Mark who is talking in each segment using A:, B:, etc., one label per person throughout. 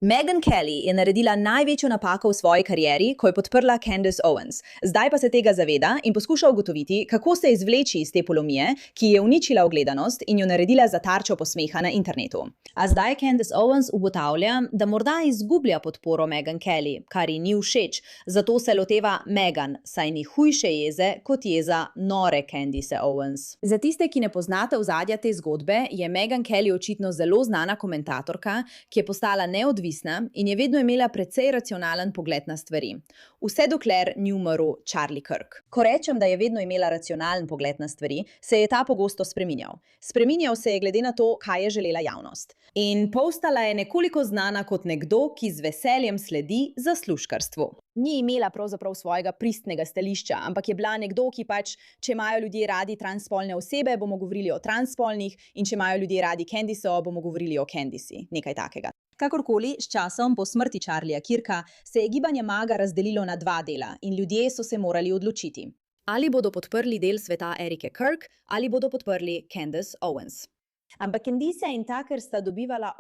A: Meghan Kelly je naredila največjo napako v svoji karieri, ko je podprla Candace Owens. Zdaj pa se tega zaveda in poskuša ugotoviti, kako se izvleči iz te polomije, ki je uničila ogledanost in jo naredila za tarčo posmeha na internetu. A zdaj Candace Owens ugotavlja, da morda izgublja podporo Meghan Kelly, kar ji ni všeč, zato se loteva Meghan, saj ni hujše jeze kot jeza nore Candace Owens. Za tiste, ki ne poznate ozadja te zgodbe, je Meghan Kelly očitno zelo znana komentatorka, ki je postala neodvisna in je vedno imela precej racionalen pogled na stvari. Vse dokler ni umrl Charlie Kirk. Ko rečem, da je vedno imela racionalen pogled na stvari, se je ta pogosto spreminjal. Spreminjal se je glede na to, kaj je želela javnost. In postala je nekoliko znana kot nekdo, ki z veseljem sledi zaslužkarstvu. Ni imela pravzaprav svojega pristnega stališča, ampak je bila nekdo, ki pač, če imajo ljudje radi transspolne osebe, bomo govorili o transspolnih, in če imajo ljudje radi Candice, bomo govorili o Candici. Nekaj takega. Kakorkoli, s časom po smrti Charlieja Kirka se je gibanje MAGA razdelilo na dva dela in ljudje so se morali odločiti. Ali bodo podprli del sveta Erike Kirk ali bodo podprli Candace Owens. Ampak Candice in Tucker sta dobivala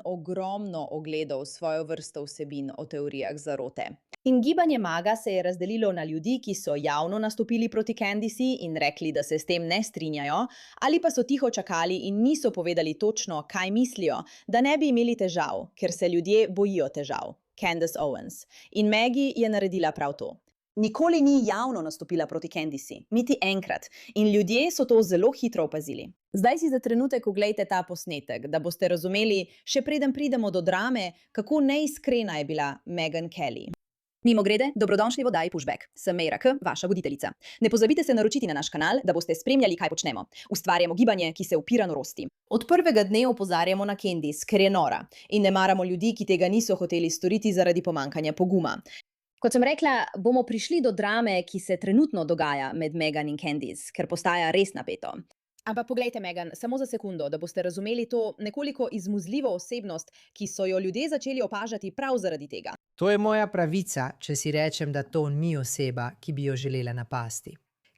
A: ogromno ogledov svojo vrsto vsebin o teorijah zarote. In gibanje MAGA se je razdelilo na ljudi, ki so javno nastopili proti Candici in rekli, da se s tem ne strinjajo, ali pa so tiho čakali in niso povedali točno, kaj mislijo, da ne bi imeli težav, ker se ljudje bojijo težav. Candace Owens. In Maggie je naredila prav to. Nikoli ni javno nastopila proti Candici, niti enkrat, in ljudje so to zelo hitro opazili. Zdaj si za trenutek oglejte ta posnetek, da boste razumeli, še preden pridemo do drame, kako neiskrena je bila Meghan Kelly. Mimogrede, dobrodošli v oddaji Pushback. Sem Meira K, vaša voditeljica. Ne pozabite se naročiti na naš kanal, da boste spremljali, kaj počnemo. Ustvarjamo gibanje, ki se upira norosti. Od prvega dne opozarjamo na Candice, ker je nora, in ne maramo ljudi, ki tega niso hoteli storiti zaradi pomankanja poguma. Kot sem rekla, bomo prišli do drame, ki se trenutno dogaja med Meghan in Candice, ker postaja res napeto. Ampak poglejte, Meghan, samo za sekundo, da boste razumeli to nekoliko izmuzljivo osebnost, ki so jo ljudje začeli opažati prav zaradi tega.
B: To je moja pravica, če si rečem, da to ni oseba, ki bi jo želela napasti.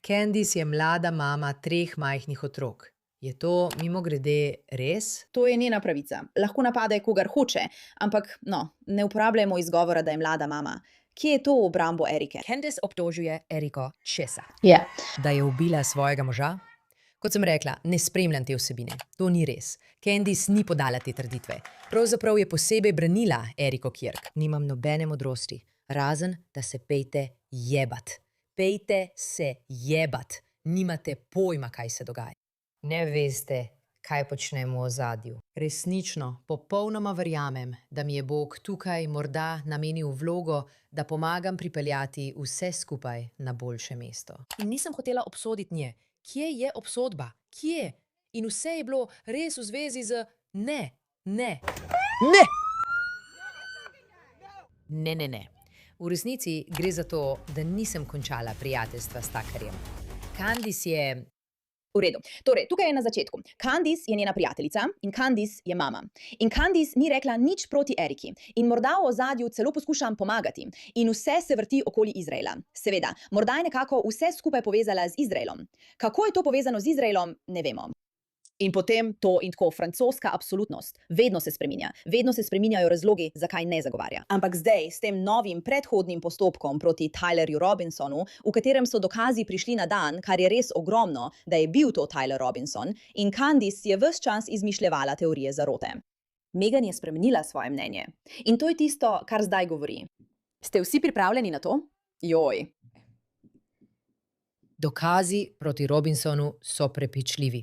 B: Candice je mlada mama 3 majhnih otrok. Je to mimogrede res?
A: To je njena pravica. Lahko napade kogar hoče, ampak ne uporabljamo izgovora, da je mlada mama. Kje je to v obrambo Erike?
B: Candice obtožuje Eriko česa?
A: Ja.
B: Da je ubila svojega moža? Kot sem rekla, ne spremljam te vsebine. To ni res. Candice ni podala te trditve. Pravzaprav je posebej branila Eriko Kirk. Nimam nobene modrosti, razen da se pejte jebat. Pejte se jebat. Nimate pojma, kaj se dogaja. Ne veste, kaj počnemo v ozadju. Resnično, popolnoma verjamem, da mi je Bog tukaj morda namenil vlogo, da pomagam pripeljati vse skupaj na boljše mesto. In nisem hotela obsoditi nje. Kje je obsodba? Kje? In vse je bilo res v zvezi z ne. Ne. V resnici gre za to, da nisem končala prijateljstva s Tuckerjem. Candice je...
A: V redu. Torej, tukaj je na začetku. Candice je njena prijateljica in Candice je mama. In Candice ni rekla nič proti Eriki. In morda v ozadju celo poskušam pomagati. In vse se vrti okoli Izraela. Seveda, morda je nekako vse skupaj povezala z Izraelom. Kako je to povezano z Izraelom, ne vemo. In potem to in tako francoska absolutnost. Vedno se spreminja. Vedno se spreminjajo razlogi, zakaj ne zagovarja. Ampak zdaj, s tem novim predhodnim postopkom proti Tylerju Robinsonu, v katerem so dokazi prišli na dan, kar je res ogromno, da je bil to Tyler Robinson, in Candice je ves čas izmišljevala teorije zarote. Meghan je spremenila svoje mnenje. In to je tisto, kar zdaj govori. Ste vsi pripravljeni na to? Joj.
B: Dokazi proti Robinsonu so prepričljivi.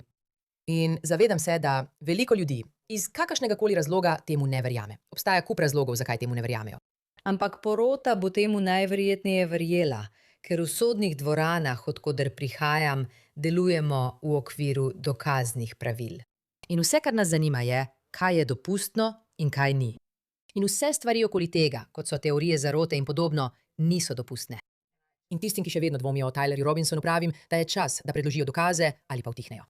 B: In zavedam se, da veliko ljudi iz kakršnegakoli razloga temu ne verjame. Obstaja kup razlogov, zakaj temu ne verjamejo. Ampak porota bo temu najverjetneje verjela, ker v sodnih dvoranah, od koder prihajam, delujemo v okviru dokaznih pravil. In vse, kar nas zanima, je, kaj je dopustno in kaj ni. In vse stvari okoli tega, kot so teorije zarote in podobno, niso dopustne. In tistim, ki še vedno dvomijo o Tylerju Robinsonu, pravim, da je čas, da predložijo dokaze ali pa utihnejo.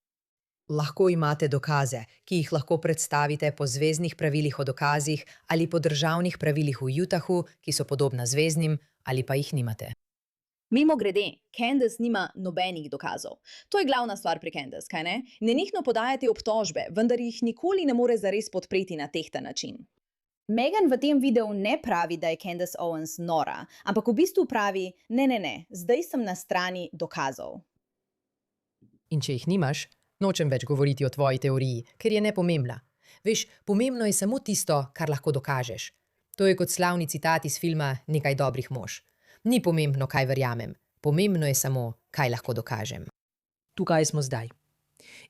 B: Lahko imate dokaze, ki jih lahko predstavite po zveznih pravilih o dokazih ali po državnih pravilih v Utahu, ki so podobna zveznim, ali pa jih nimate.
A: Mimogrede, Candace nima nobenih dokazov. To je glavna stvar pri Candace, kaj ne? Nenehno podajate obtožbe, vendar jih nikoli ne more zares podpreti na tehten način. Megan v tem videu ne pravi, da je Candace Owens nora, ampak v bistvu pravi, ne, zdaj sem na strani dokazov.
B: In če jih nimaš, nočem več govoriti o tvoji teoriji, ker je nepomembna. Veš, pomembno je samo tisto, kar lahko dokažeš. To je kot slavni citat iz filma Nekaj dobrih mož. Ni pomembno, kaj verjamem. Pomembno je samo, kaj lahko dokažem. Tukaj smo zdaj.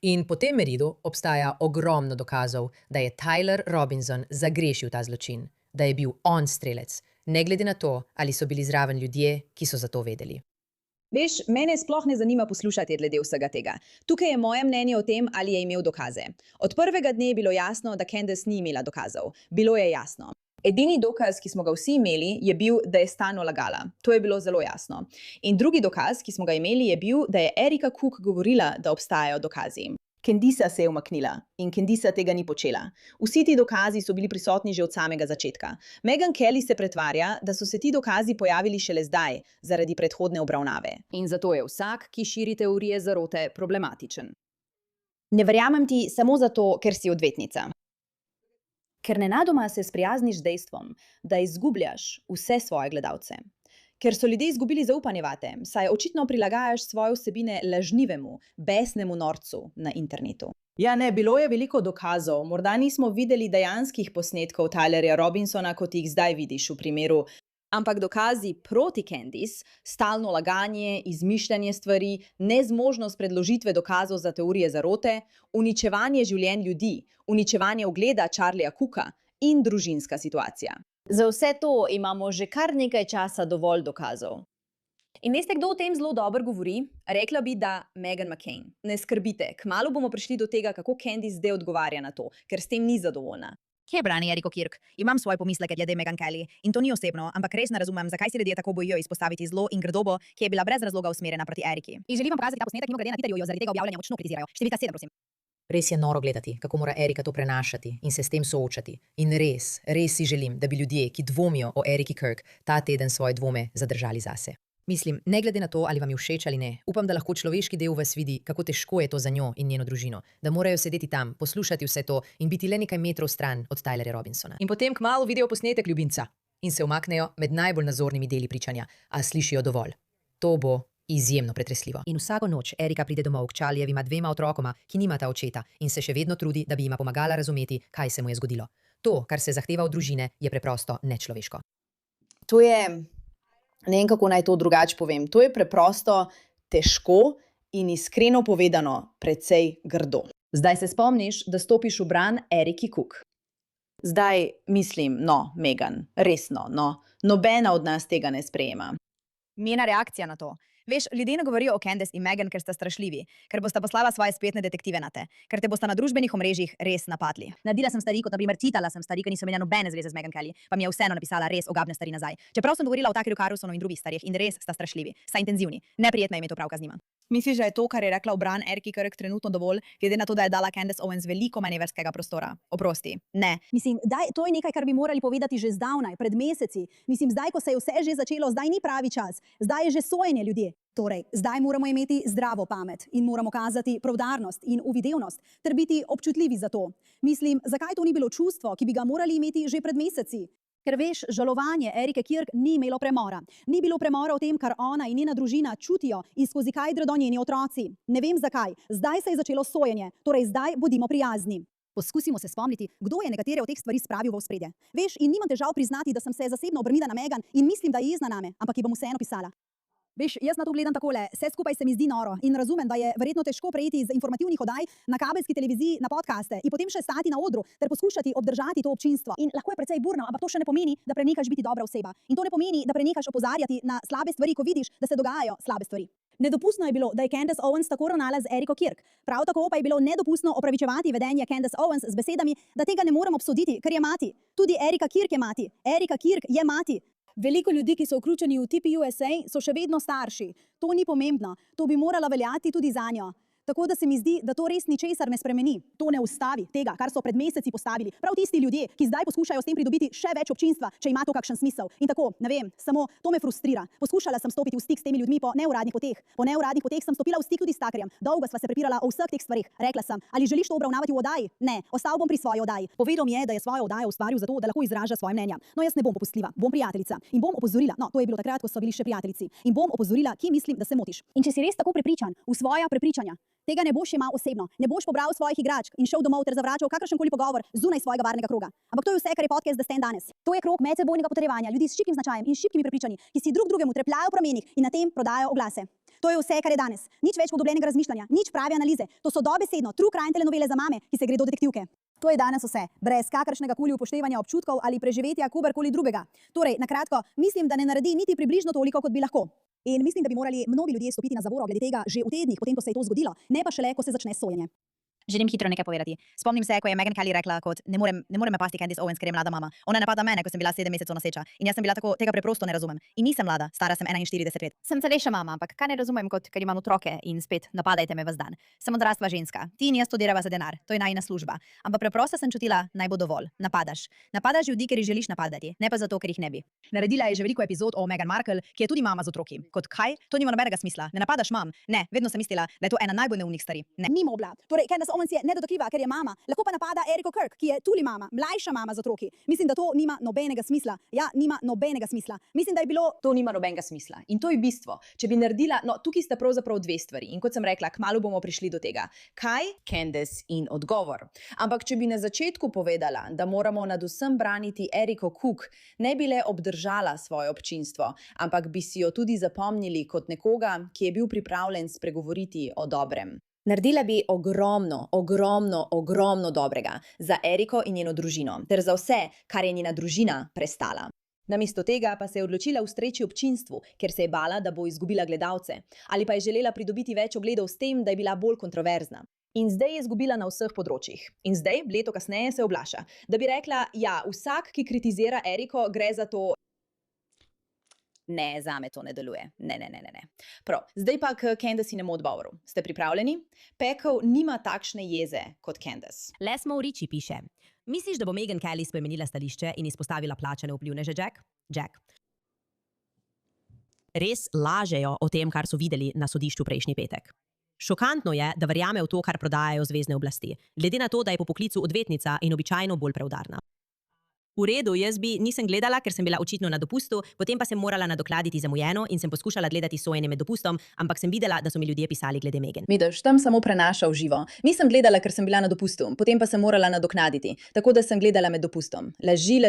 B: In po tem meridu obstaja ogromno dokazov, da je Tyler Robinson zagrešil ta zločin, da je bil on strelec, ne glede na to, ali so bili zraven ljudje, ki so za to vedeli.
A: Veš, mene sploh ne zanima poslušati glede vsega tega. Tukaj je moje mnenje o tem, ali je imel dokaze. Od prvega dne je bilo jasno, da Candace ni imela dokazov. Bilo je jasno. Edini dokaz, ki smo ga vsi imeli, je bil, da je stalno lagala. To je bilo zelo jasno. In drugi dokaz, ki smo ga imeli, je bil, da je Erika Cook govorila, da obstajajo dokazi. Candice se je umaknila in Candice tega ni počela. Vsi ti dokazi so bili prisotni že od samega začetka. Meghan Kelly se pretvarja, da so se ti dokazi pojavili šele zdaj, zaradi predhodne obravnave. In zato je vsak, ki širi teorije zarote, problematičen. Ne verjamem ti samo zato, ker si odvetnica. Ker nenadoma se sprijazniš z dejstvom, da izgubljaš vse svoje gledalce. Ker so ljudje izgubili zaupanje vate, saj očitno prilagajaš svoje vsebine lažnivemu, besnemu norcu na internetu. Ja, ne, bilo je veliko dokazov. Morda nismo videli dejanskih posnetkov Tylerja Robinsona, kot jih zdaj vidiš v primeru. Ampak dokazi proti Candice, stalno laganje, izmišljanje stvari, nezmožnost predložitve dokazov za teorije zarote, uničevanje življenj ljudi, uničevanje ugleda Charlieja Cooka in družinska situacija. Za vse to imamo že kar nekaj časa dovolj dokazov. In veste, kdo o tem zelo dobro govori? Rekla bi, da Meghan McCain. Ne skrbite, kmalu bomo prišli do tega, kako Candice zdaj odgovarja na to, ker s tem ni zadovoljna.
C: Kje brani Eriko Kirk? Imam svoje pomisleke glede Meghan Kelly in to ni osebno, ampak res ne razumem, zakaj se ljudje tako bojijo izpostaviti zlo in grdobo, ki je bila brez razloga usmerjena proti Eriki. In želim vam pokazati ta posnetek, mimogrede na Twitterju jo zaradi tega objavljanja močno kritizirajo. Številka 7, prosim.
B: Res je noro gledati, kako mora Erika to prenašati in se s tem soočati. In res si želim, da bi ljudje, ki dvomijo o Eriki Kirk, ta teden svoje dvome zadržali zase. Mislim, ne glede na to, ali vam je všeč ali ne, upam, da lahko človeški del vas vidi, kako težko je to za njo in njeno družino, da morajo sedeti tam, poslušati vse to in biti le nekaj metrov stran od Tylerja Robinsona. In potem kmalu vidijo posnetek ljubimca in se umaknejo med najbolj nazornimi deli pričanja, a slišijo dovolj. To bo izjemno pretresljivo. In vsako noč Erika pride domov k Charliejevima 2 otrokoma, ki nimata očeta in se še vedno trudi, da bi jima pomagala razumeti, kaj se mu je zgodilo. To, kar se zahteva od družine, je preprosto nečloveško.
A: To je, ne vem, kako naj to drugače povem, to je preprosto težko in iskreno povedano precej grdo. Zdaj se spomniš, da stopiš v bran Eriki Cook. Zdaj mislim, Meghan, resno, nobena od nas tega ne sprejema.
C: Njena reakcija na to. Veš, ljudje ne govorijo o Candace in Meghan, ker sta strašljivi, ker bosta poslala svoje spletne detektive na te, ker te bosta na družbenih omrežjih res napadli. Nadila sem stvari, kot na primer čitala sem stvari, ki niso imela nobene zveze z Meghan Kelly, pa mi je vseeno napisala res ogabne stvari nazaj. Čeprav sem govorila o Tuckerju Carlsonu in drugih starih in res sta strašljivi, sta intenzivni. Neprijetno je imeti opravka z njima. Misliš, da je to, kar je rekla v bran Eriki Kirk, trenutno dovolj, glede na to, da je dala Candace Owens veliko manevrskega prostora? Oprosti. Ne. Mislim, to je nekaj, kar bi morali povedati že zdavnaj, pred meseci. Mislim, zdaj, ko se je vse že začelo, zdaj ni pravi čas. Zdaj je že sojenje ljudje. Torej, zdaj moramo imeti zdravo pamet in moramo kazati preudarnost in uvidevnost ter biti občutljivi za to. Mislim, zakaj to ni bilo čustvo, ki bi ga morali imeti že pred meseci? Ker veš, žalovanje Erike Kirk ni imelo premora. Ni bilo premora o tem, kar ona in njena družina čutijo in skozi kaj gredo njeni otroci. Ne vem zakaj. Zdaj se je začelo sojenje. Torej, zdaj bodimo prijazni. Poskusimo se spomniti, kdo je nekatere od teh stvari spravil v ospredje. Veš, in nimam težav priznati, da sem se zasebno obrnila na Meghan in mislim, da je jezna name, ampak ji bom vseeno pisala. Veš, jaz na to gledam takole, vse skupaj se mi zdi noro in razumem, da je verjetno težko prejeti iz informativnih oddaj na kabelski televiziji na podcaste in potem še stati na odru ter poskušati obdržati to občinstvo. In lahko je precej burno, ampak to še ne pomeni, da prenehaš biti dobra oseba. In to ne pomeni, da prenehaš opozarjati na slabe stvari, ko vidiš, da se dogajajo slabe stvari. Nedopustno je bilo, da je Candace Owens tako ravnala z Eriko Kirk. Prav tako pa je bilo nedopustno opravičevati vedenje Candace Owens z besedami, da tega ne moremo obsoditi, ker je mati. Tudi Erika Kirk je mati. Erika Kirk je mati. Veliko ljudi, ki so vključeni v TPUSA, so še vedno starši. To ni pomembno. To bi moralo veljati tudi zanjo.
D: Tako da se mi zdi, da to res ničesar ne spremeni. To ne ustavi tega, kar so pred meseci postavili. Prav tisti ljudje, ki zdaj poskušajo s tem pridobiti še več občinstva, če ima to kakšen smisel. In tako, ne vem, samo to me frustrira. Poskušala sem stopiti v stik s temi ljudmi po neuradnih poteh. Po neuradnih poteh sem stopila v stik tudi s Takerjem. Dolgo sva se prepirala o vseh teh stvarih. Rekla sem, ali želiš to obravnavati v oddaji? Ne, ostal bom pri svoji oddaji. Povedal mi je, da je svojo oddajo ustvaril zato, da lahko izraža svoje mnenja. No, jaz ne bom popustljiva, bom prijateljica in bom opozorila. No, to je bilo takrat, ko so bili še prijateljici. In bom opozorila, kje mislim, da se motiš. In če si res tako prepričan v svoja prepričanja, tega ne boš jemal osebno, ne boš pobral svojih igračk in šel domov ter zavračal kakršenkoli pogovor zunaj svojega varnega kroga. Ampak to je vse, kar je podcast The Stand danes. To je krog medsebojnega potrjevanja ljudi s šibkim značajem in šibkimi prepričanji, ki si drug drugemu trepljajo v pramenih in na tem prodajajo oglase. To je vse, kar je danes. Nič več poglobljenega razmišljanja, nič prave analize. To so dobesedno true crime telenovele za mame, ki se gredo detektivke. To je danes vse, brez kakršnega koli upoštevanja občutkov ali preživetja kogarkoli drugega. Torej, na kratko, mislim, da ne naredi niti približno toliko, kot bi lahko. In mislim, da bi morali mnogi ljudje stopiti na zavoro glede tega že v tednih, potem ko se je to zgodilo, ne pa šele, ko se začne sojenje.
C: Želim hitro nekaj povedati. Spomnim se, ko je Meghan Kelly rekla, kot ne morem me pasti Candace Owens, ker je mlada mama. Ona je napadla mene, ko sem bila 7 mesecev noseča. In jaz sem bila tako, tega preprosto ne razumem. In nisem mlada, stara sem 41 let. Sem starejša mama, ampak kaj ne razumem, kot ker imam otroke in spet napadajte me ves dan. Sem odrasla ženska. Ti in jaz studirava za denar. To je najina služba. Ampak preprosto sem čutila, naj bo dovolj. Napadaš. Napadaš ljudi, ker jih želiš napadati, ne pa zato, ker jih ne bi. Naredila je že veliko epizod o Meghan Markle, ki je tudi mama z otroki. Kot kaj? To nima nobenega smisla. Ne napadaš mam. Ne, vedno sem mislila, da je to ena najbolj neumnih stvari. Ne.
D: Ni mogla. Torej, Candace Owens je nedotakljiva, ker je mama. Lahko pa napada Eriko Kirk, ki je tudi mama, mlajša mama z otroki. Mislim, da to nima nobenega smisla. Ja, nima nobenega smisla. Mislim, da je bilo
A: To nima nobenega smisla. In to je bistvo. Če bi naredila, no, tukaj sta pravzaprav dve stvari. In kot sem rekla, kmalu bomo prišli do tega. Kaj? Candace in odgovor. Ampak če bi na začetku povedala, da moramo nad vsem braniti Eriko Cook, ne bi le obdržala svoje občinstvo, ampak bi si jo tudi zapomnili kot nekoga, ki je bil pripravljen spregovoriti o dobrem. Naredila bi ogromno dobrega za Eriko in njeno družino, ter za vse, kar je njena družina prestala. Namesto tega pa se je odločila ustreči občinstvu, ker se je bala, da bo izgubila gledalce, ali pa je želela pridobiti več ogledov s tem, da je bila bolj kontroverzna. In zdaj je izgubila na vseh področjih. In zdaj, leto kasneje, se oblaša, da bi rekla, ja, vsak, ki kritizira Eriko, gre za to. Ne, zame to ne deluje. Ne. Prav, zdaj pa k Candacinemu odgovoru. Ste pripravljeni? Pekel nima takšne jeze kot Candace.
E: Les Maurici piše: Misliš, da bo Meghan Kelly spremenila stališče in izpostavila plačane vplivneže, Jack? Jack. Res lažejo o tem, kar so videli na sodišču prejšnji petek. Šokantno je, da verjame v to, kar prodajajo zvezne oblasti, glede na to, da je po poklicu odvetnica in običajno bolj preudarna. V redu, jaz nisem gledala, ker sem bila očitno na dopustu, potem pa sem morala nadoknaditi zamujeno in sem poskušala gledati sojenje med dopustom, ampak sem videla, da so mi ljudje pisali glede Meghan.
A: Vidiš, tam samo prenaša v živo. Nisem gledala, ker sem bila na dopustu, potem pa sem morala nadoknaditi, tako da sem gledala med dopustom. Laži.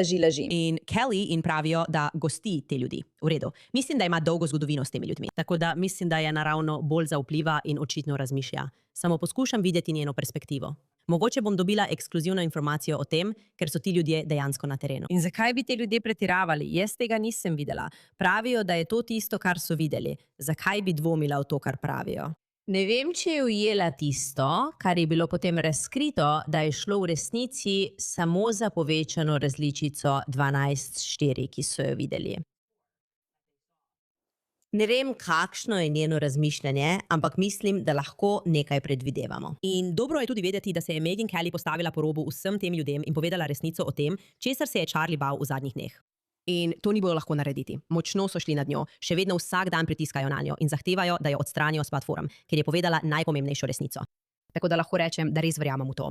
E: In Kelly in pravijo, da gosti te ljudi. V redu. Mislim, da ima dolgo zgodovino s temi ljudmi. Tako da mislim, da je naravno bolj zaupljiva in očitno razmišlja. Samo poskušam videti njeno perspektivo. Mogoče bom dobila ekskluzivno informacijo o tem, ker so ti ljudje dejansko na terenu.
F: In zakaj bi te ljudje pretiravali? Jaz tega nisem videla. Pravijo, da je to tisto, kar so videli. Zakaj bi dvomila v to, kar pravijo? Ne vem, če je ujela tisto, kar je bilo potem razkrito, da je šlo v resnici samo za povečano različico 12:4, ki so jo videli. Ne vem, kakšno je njeno razmišljanje, ampak mislim, da lahko nekaj predvidevamo.
E: In dobro je tudi vedeti, da se je Meghan Kelly postavila po robu vsem tem ljudem in povedala resnico o tem, česar se je Charlie bal v zadnjih dneh. In to ni bilo lahko narediti. Močno so šli nad njo, še vedno vsak dan pritiskajo na njo in zahtevajo, da jo odstranijo s platform, ker je povedala najpomembnejšo resnico. Tako da lahko rečem, da res verjamem v to.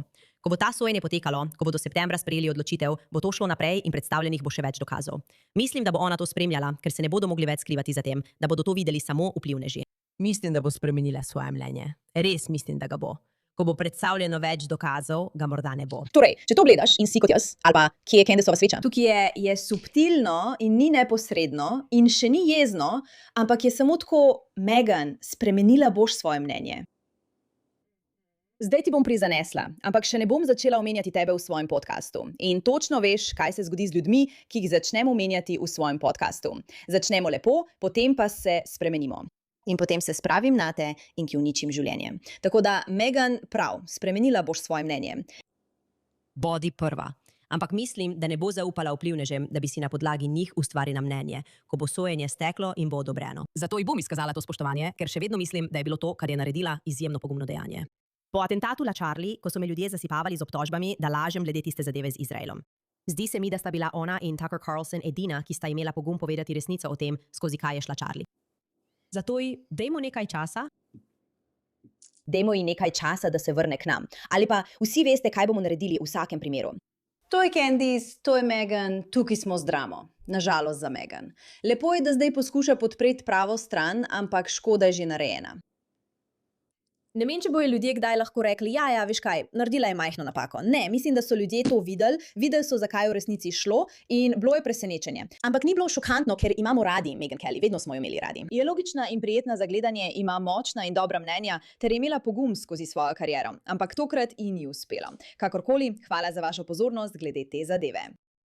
E: Ko bo ta sojenje potekalo, ko bodo septembra sprejeli odločitev, bo to šlo naprej in predstavljenih bo še več dokazov. Mislim, da bo ona to spremljala, ker se ne bodo mogli več skrivati za tem, da bodo to videli samo vplivneži.
F: Mislim, da bo spremenila svoje mnenje. Res mislim, da ga bo. Ko bo predstavljeno več dokazov, ga morda ne bo.
A: Torej, če to gledaš in si kot jaz, ali pa kje je Candaceova sveča? Tukaj je subtilno in ni neposredno in še ni jezno, ampak je samo tako, Meghan, spremenila boš svoje mnenje. Zdaj ti bom prizanesla, ampak še ne bom začela omenjati tebe v svojem podkastu. In točno veš, kaj se zgodi z ljudmi, ki jih začnemo omenjati v svojem podkastu. Začnemo lepo, potem pa se spremenimo. In potem se spravim nate in ki uničim življenje. Tako da, Meghan, prav, spremenila boš svoje mnenje.
E: Bodi prva. Ampak mislim, da ne bo zaupala vplivnežem, da bi si na podlagi njih ustvarila mnenje, ko bo sojenje steklo in bo odobreno.
B: Zato ji bom izkazala to spoštovanje, ker še vedno mislim, da je bilo to, kar je naredila, izjemno pogumno dejanje.
E: Po atentatu na Charlie, ko so me ljudje zasipavali z obtožbami, da lažem glede tiste zadeve z Izraelom. Zdi se mi, da sta bila ona in Tucker Carlson edina, ki sta imela pogum povedati resnico o tem, skozi kaj je šla Charlie. Zato ji dajmo nekaj časa.
A: Dajmo ji nekaj časa, da se vrne k nam. Ali pa vsi veste, kaj bomo naredili v vsakem primeru. To je Candice, to je Megan, tukaj smo z dramo. Nažalost za Megan. Lepo je, da zdaj poskuša podpreti pravo stran, ampak škoda je že narejena. Ne vem, če bojo ljudje kdaj lahko rekli, ja, veš kaj, naredila je majhno napako. Ne, mislim, da so ljudje to videli so, zakaj je v resnici šlo in bilo je presenečenje. Ampak ni bilo šokantno, ker imamo radi Meghan Kelly, vedno smo jo imeli radi. Je logična in prijetna za gledanje, ima močna in dobra mnenja ter je imela pogum skozi svojo kariero. Ampak tokrat ji ni uspelo. Kakorkoli, hvala za vašo pozornost glede te zadeve.